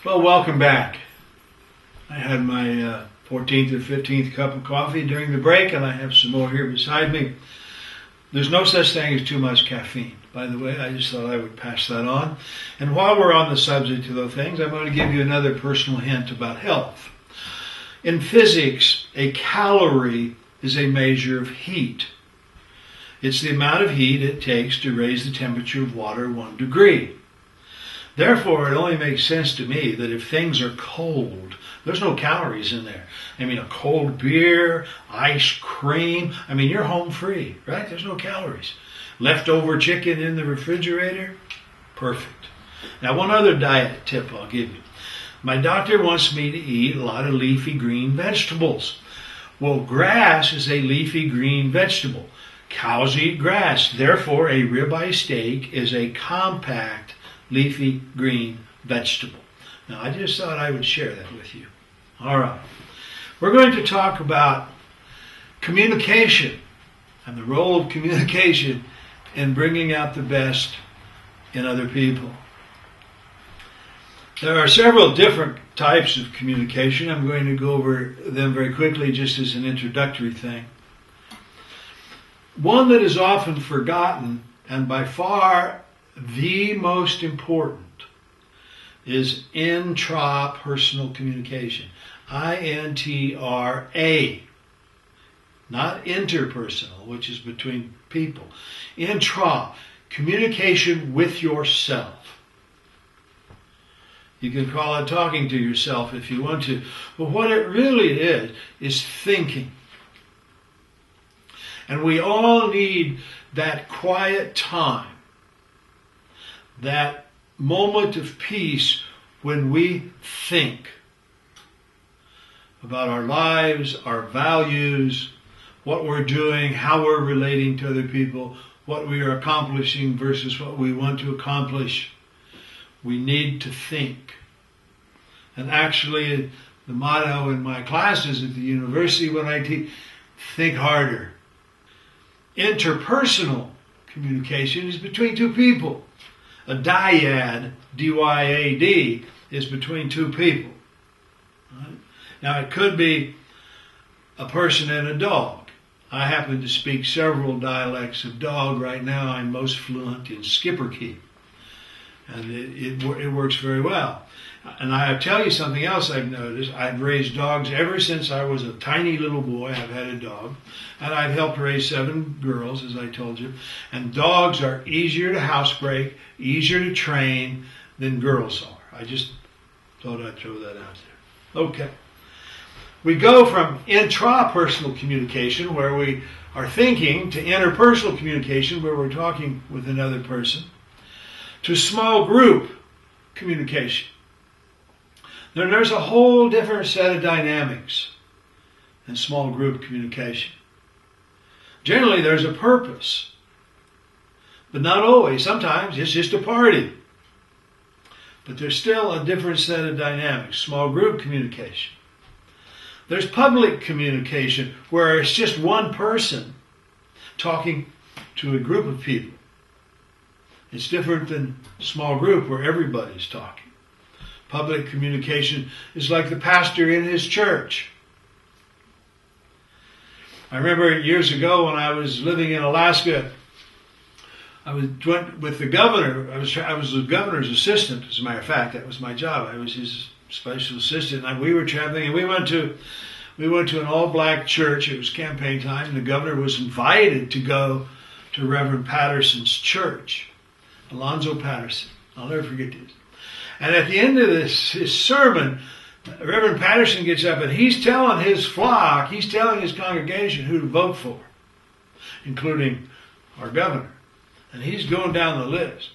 Well, welcome back. I had my 14th or 15th cup of coffee during the break, and I have some more here beside me. There's no such thing as too much caffeine. By the way, I just thought I would pass that on. And while we're on the subject of those things, I'm going to give you another personal hint about health. In physics, a calorie is a measure of heat. It's the amount of heat it takes to raise the temperature of water 1 degree. Therefore, it only makes sense to me that if things are cold, there's no calories in there. I mean, a cold beer, ice cream, you're home free, right? There's no calories. Leftover chicken in the refrigerator, perfect. Now, one other diet tip I'll give you. My doctor wants me to eat a lot of leafy green vegetables. Well, grass is a leafy green vegetable. Cows eat grass. Therefore, a ribeye steak is a compact leafy green vegetable. Now, I just thought I would share that with you. All right. We're going to talk about communication and the role of communication in bringing out the best in other people. There are several different types of communication. I'm going to go over them very quickly just as an introductory thing. One that is often forgotten and by far the most important is intrapersonal communication. I-N-T-R-A. Not interpersonal, which is between people. Intra, communication with yourself. You can call it talking to yourself if you want to. But what it really is thinking. And we all need that quiet time, that moment of peace when we think about our lives, our values, what we're doing, how we're relating to other people, what we are accomplishing versus what we want to accomplish. We need to think. And actually, the motto in my classes at the university when I teach, think harder. Interpersonal communication is between two people. A dyad, D-Y-A-D, is between two people. Right? Now, it could be a person and a dog. I happen to speak several dialects of dog. Right now, I'm most fluent in Schipperke. And it works very well. And I'll tell you something else I've noticed. I've raised dogs ever since I was a tiny little boy. I've had a dog. And I've helped raise 7 girls, as I told you. And dogs are easier to housebreak, easier to train than girls are. I just thought I'd throw that out there. Okay. We go from intrapersonal communication, where we are thinking, to interpersonal communication, where we're talking with another person, to small group communication. Then there's a whole different set of dynamics in small group communication. Generally, there's a purpose, but not always. Sometimes it's just a party. But there's still a different set of dynamics, small group communication. There's public communication, where it's just one person talking to a group of people. It's different than small group, where everybody's talking. Public communication is like the pastor in his church. I remember years ago when I was living in Alaska, I went with the governor. I was the governor's assistant, as a matter of fact. That was my job. I was his special assistant. And we were traveling, and we went to an all-black church. It was campaign time, and the governor was invited to go to Reverend Patterson's church, Alonzo Patterson. I'll never forget this. And at the end of his sermon, Reverend Patterson gets up and he's telling his flock, he's telling his congregation who to vote for, including our governor. And he's going down the list.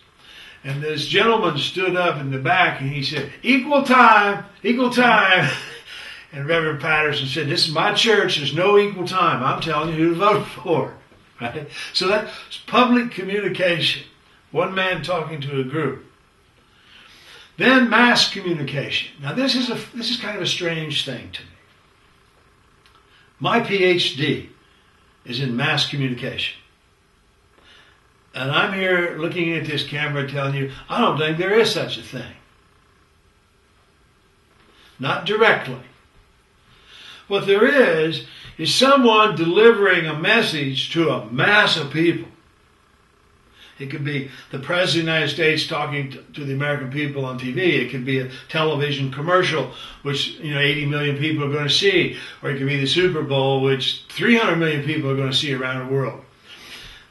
And this gentleman stood up in the back and he said, equal time, equal time. And Reverend Patterson said, this is my church, there's no equal time. I'm telling you who to vote for. Right? So that's public communication. One man talking to a group. Then mass communication. Now this is kind of a strange thing to me. My PhD is in mass communication. And I'm here looking at this camera telling you, I don't think there is such a thing. not directly. What there is someone delivering a message to a mass of people. It could be the President of the United States talking to the American people on TV. It could be a television commercial, which 80 million people are going to see. Or it could be the Super Bowl, which 300 million people are going to see around the world.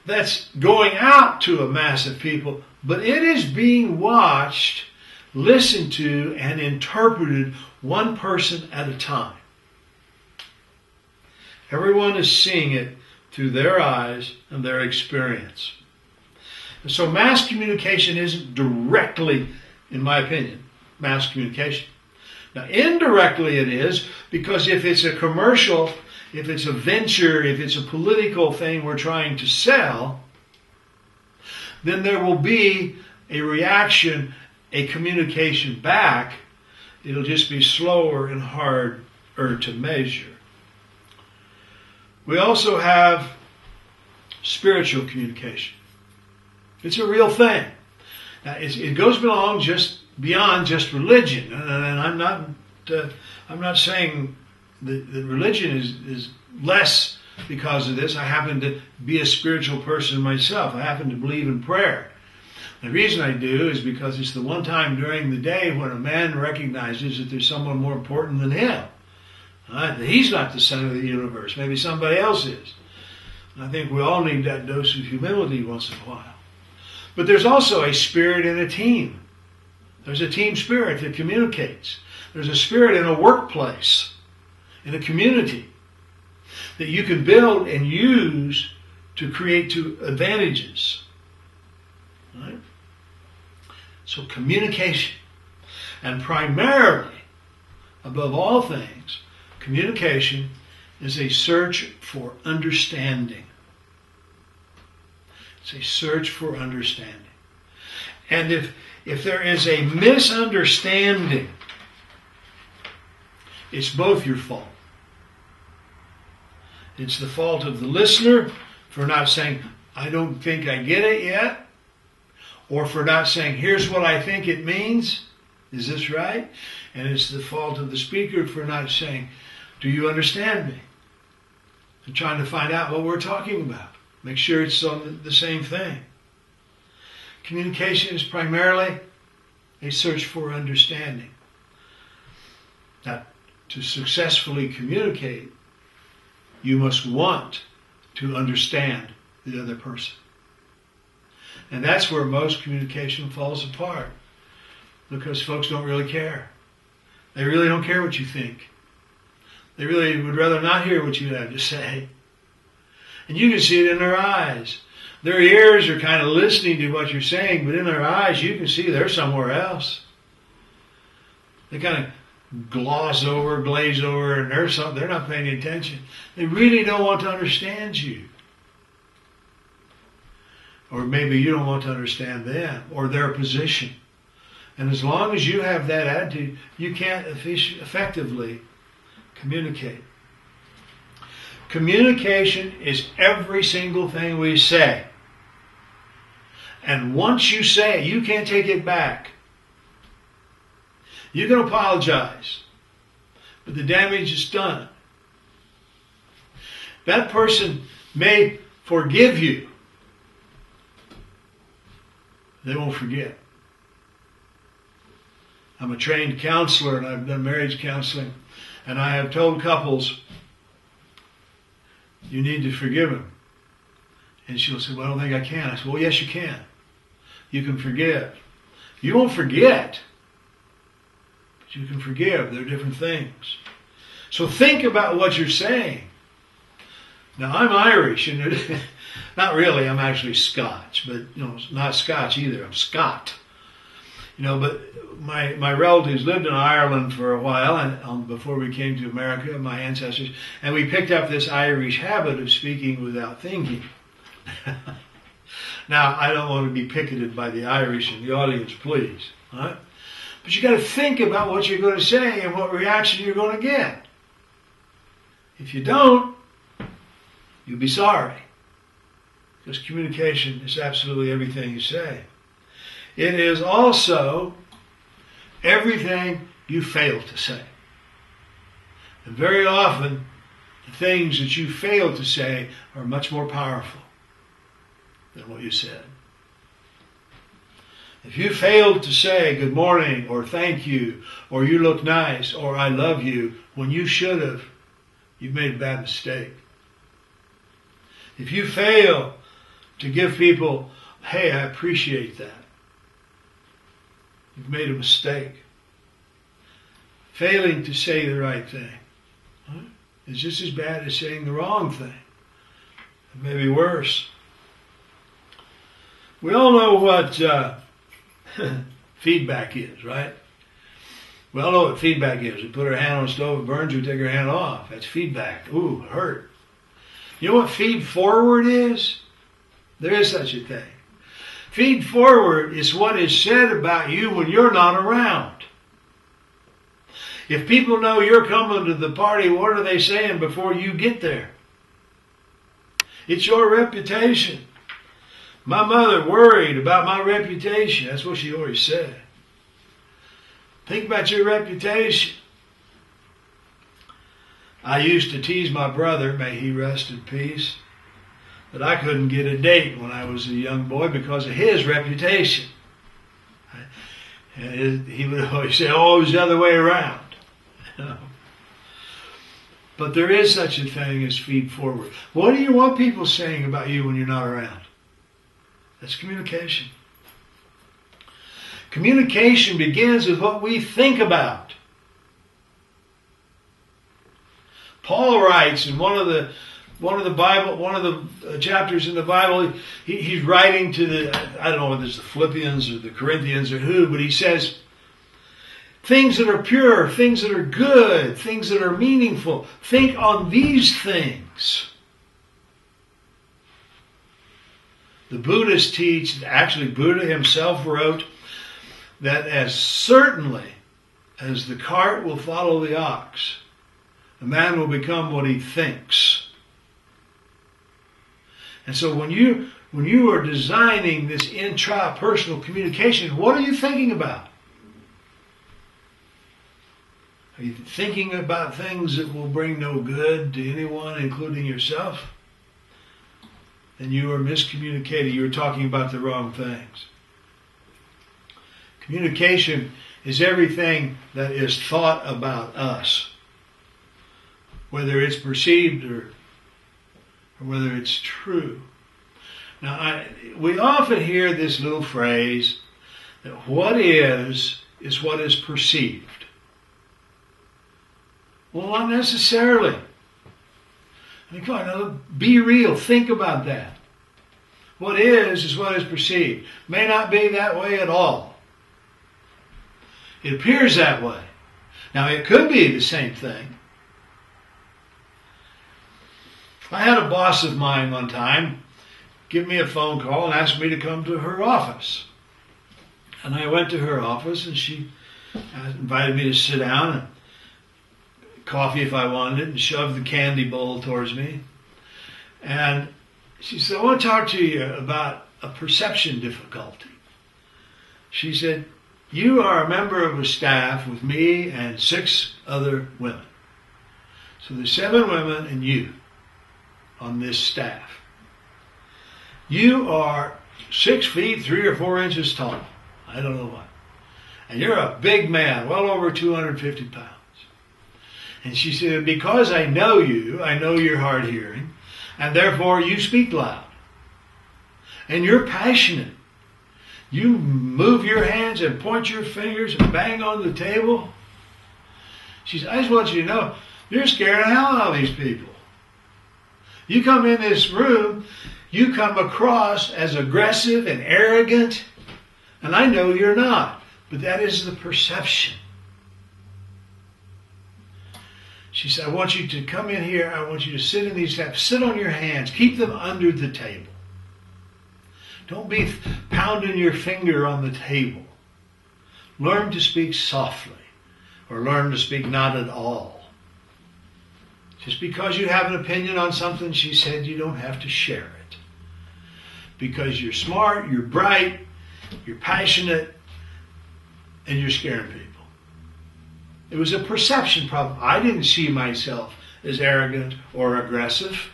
That's going out to a mass of people, but it is being watched, listened to, and interpreted one person at a time. Everyone is seeing it through their eyes and their experience. And so mass communication isn't directly, in my opinion, mass communication. Now, indirectly it is, because if it's a commercial, if it's a venture, if it's a political thing we're trying to sell, then there will be a reaction, a communication back. It'll just be slower and harder to measure. We also have spiritual communication. It's a real thing. Now, it goes beyond just religion, and I'm not saying that religion is less because of this. I happen to be a spiritual person myself. I happen to believe in prayer. The reason I do is because it's the one time during the day when a man recognizes that there's someone more important than him. That he's not the center of the universe. Maybe somebody else is. And I think we all need that dose of humility once in a while. But there's also a spirit in a team. There's a team spirit that communicates. There's a spirit in a workplace, in a community, that you can build and use to create two advantages. Right? So communication. And primarily, above all things, communication is a search for understanding. It's a search for understanding. And if there is a misunderstanding, it's both your fault. It's the fault of the listener for not saying, I don't think I get it yet. Or for not saying, here's what I think it means. Is this right? And it's the fault of the speaker for not saying, do you understand me? And trying to find out what we're talking about. Make sure it's on the same thing. Communication is primarily a search for understanding. Now, to successfully communicate, you must want to understand the other person. And that's where most communication falls apart, because folks don't really care. They really don't care what you think. They really would rather not hear what you have to say. And you can see it in their eyes. Their ears are kind of listening to what you're saying, but in their eyes you can see they're somewhere else. They kind of glaze over, and they're not paying attention. They really don't want to understand you. Or maybe you don't want to understand them or their position. And as long as you have that attitude, you can't effectively communicate. Communication is every single thing we say. And once you say it, you can't take it back. You can apologize, but the damage is done. That person may forgive you. They won't forget. I'm a trained counselor, and I've done marriage counseling, and I have told couples, you need to forgive him. And she'll say, well, I don't think I can. I said, well, yes, you can. You can forgive. You won't forget, but you can forgive. They're different things. So think about what you're saying. Now, I'm Irish, and not really, I'm actually Scotch, but not Scotch either. I'm Scot. But my relatives lived in Ireland for a while, and before we came to America, my ancestors, and we picked up this Irish habit of speaking without thinking. Now, I don't want to be picketed by the Irish in the audience, please. All right? But you got to think about what you're going to say and what reaction you're going to get. If you don't, you'll be sorry. Because communication is absolutely everything you say. It is also everything you fail to say. And very often, the things that you fail to say are much more powerful than what you said. If you failed to say good morning or thank you or you look nice or I love you when you should have, you've made a bad mistake. If you fail to give people, hey, I appreciate that, you've made a mistake. Failing to say the right thing is just as bad as saying the wrong thing. Maybe worse. We all know what feedback is, right? We all know what feedback is. We put our hand on the stove, it burns, we take our hand off. That's feedback. Ooh, it hurt. You know what feed forward is? There is such a thing. Feed forward is what is said about you when you're not around. If people know you're coming to the party, what are they saying before you get there? It's your reputation. My mother worried about my reputation. That's what she always said. Think about your reputation. I used to tease my brother, may he rest in peace, that I couldn't get a date when I was a young boy because of his reputation. And he would always say, oh, it was the other way around. But there is such a thing as feed forward. What do you want people saying about you when you're not around? That's communication. Communication begins with what we think about. Paul writes in one of the chapters in the Bible, he's writing to the, I don't know whether it's the Philippians or the Corinthians or who, but he says, things that are pure, things that are good, things that are meaningful, think on these things. The Buddhists teach, actually Buddha himself wrote, that as certainly as the cart will follow the ox, a man will become what he thinks. And so when you are designing this intrapersonal communication, what are you thinking about? Are you thinking about things that will bring no good to anyone, including yourself? Then you are miscommunicating. You're talking about the wrong things. Communication is everything that is thought about us, whether it's perceived or whether it's true. Now, we often hear this little phrase that what is what is perceived. Well, not necessarily. I mean, come on, now, be real. Think about that. What is what is perceived. May not be that way at all. It appears that way. Now, it could be the same thing. I had a boss of mine one time give me a phone call and ask me to come to her office. And I went to her office and she invited me to sit down and coffee if I wanted it, and shoved the candy bowl towards me. And she said, I want to talk to you about a perception difficulty. She said, you are a member of a staff with me and 6 other women. So there's 7 women and you on this staff. You are 6 feet, 3 or 4 inches tall. I don't know what. And you're a big man, well over 250 pounds. And she said, because I know you, I know you're hard hearing, and therefore you speak loud. And you're passionate. You move your hands and point your fingers and bang on the table. She said, I just want you to know, you're scaring the hell out of these people. You come in this room, you come across as aggressive and arrogant, and I know you're not, but that is the perception. She said, I want you to come in here, I want you to sit in these steps, sit on your hands, keep them under the table. Don't be pounding your finger on the table. Learn to speak softly, or learn to speak not at all. Just because you have an opinion on something, she said, you don't have to share it. Because you're smart, you're bright, you're passionate, and you're scaring people. It was a perception problem. I didn't see myself as arrogant or aggressive.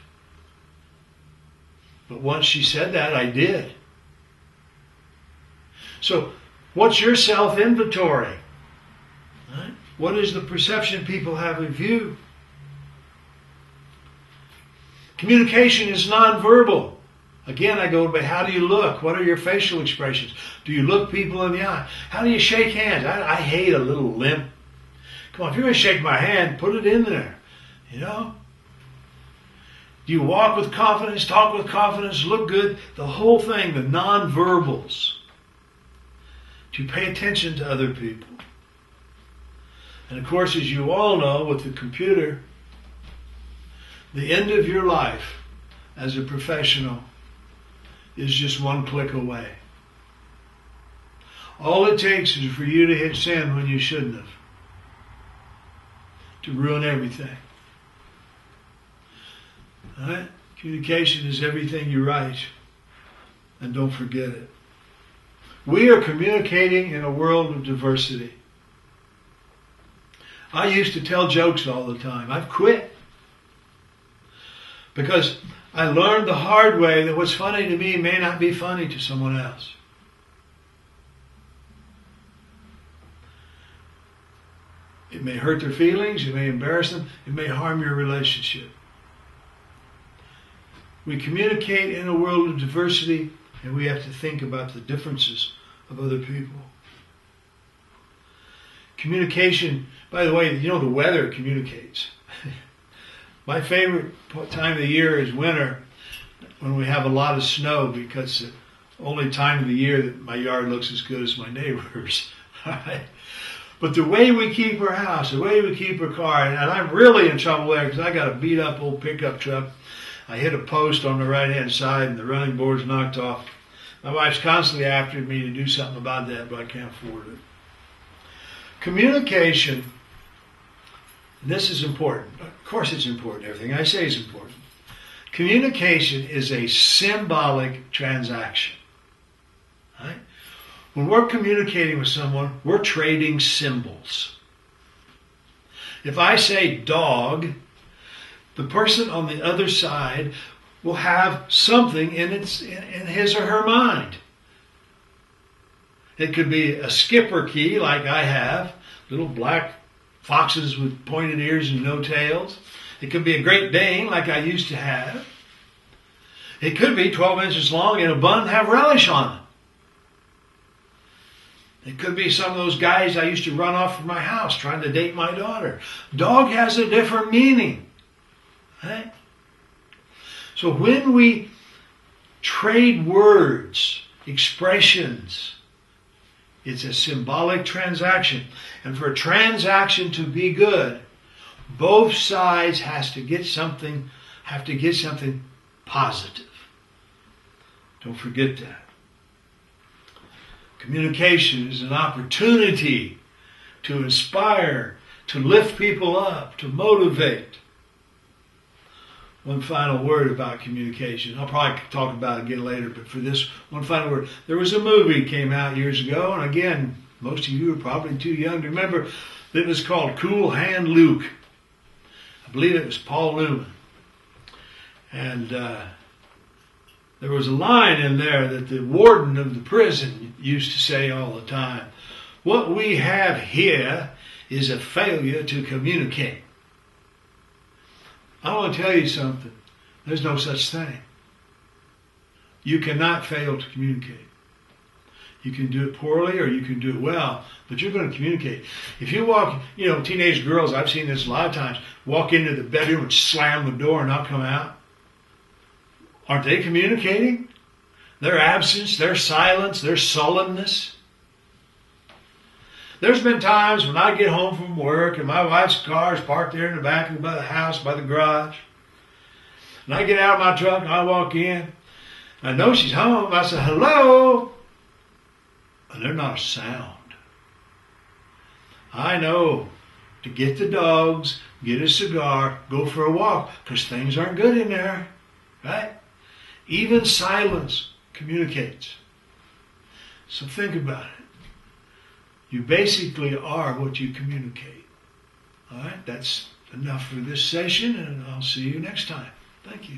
But once she said that, I did. So, what's your self-inventory? Right? What is the perception people have of you? Communication is nonverbal. Again, I go by how do you look? What are your facial expressions? Do you look people in the eye? How do you shake hands? I hate a little limp. Come on, if you're going to shake my hand, put it in there. You know? Do you walk with confidence, talk with confidence, look good? The whole thing, the nonverbals. Do you pay attention to other people? And of course, as you all know, with the computer, the end of your life as a professional is just one click away. All it takes is for you to hit send when you shouldn't have, to ruin everything. All right? Communication is everything you write, and don't forget it. We are communicating in a world of diversity. I used to tell jokes all the time. I've quit. Because I learned the hard way that what's funny to me may not be funny to someone else. It may hurt their feelings, it may embarrass them, it may harm your relationship. We communicate in a world of diversity, and we have to think about the differences of other people. Communication, by the way, you know the weather communicates. My favorite time of the year is winter, when we have a lot of snow, because it's the only time of the year that my yard looks as good as my neighbor's. But the way we keep our house, the way we keep our car, and I'm really in trouble there because I got a beat up old pickup truck. I hit a post on the right hand side and the running board's knocked off. My wife's constantly after me to do something about that, but I can't afford it. Communication, this is important. Of course it's important. Everything I say is important. Communication is a symbolic transaction. Right? When we're communicating with someone, we're trading symbols. If I say dog, the person on the other side will have something in his or her mind. It could be a skipper key like I have, little black foxes with pointed ears and no tails. It could be a Great Dane like I used to have. It could be 12 inches long in a bun, have relish on it. It could be some of those guys I used to run off from my house trying to date my daughter. Dog has a different meaning. Right? So when we trade words, expressions, it's a symbolic transaction. And for a transaction to be good, both sides have to get something positive. Don't forget that. Communication is an opportunity to inspire, to lift people up, to motivate. One final word about communication. I'll probably talk about it again later, but for this, one final word. There was a movie came out years ago, and again, most of you are probably too young to remember. It was called Cool Hand Luke. I believe it was Paul Newman. And there was a line in there that the warden of the prison used to say all the time. What we have here is a failure to communicate. I want to tell you something. There's no such thing. You cannot fail to communicate. You can do it poorly or you can do it well, but you're going to communicate. If you walk, teenage girls, I've seen this a lot of times, walk into the bedroom and slam the door and not come out. Aren't they communicating? Their absence, their silence, their sullenness. There's been times when I get home from work and my wife's car is parked there in the back of the house by the garage. And I get out of my truck and I walk in. I know she's home. I say, hello. And there's not a sound. I know to get the dogs, get a cigar, go for a walk, because things aren't good in there. Right? Even silence communicates. So think about it. You basically are what you communicate. All right, that's enough for this session, and I'll see you next time. Thank you.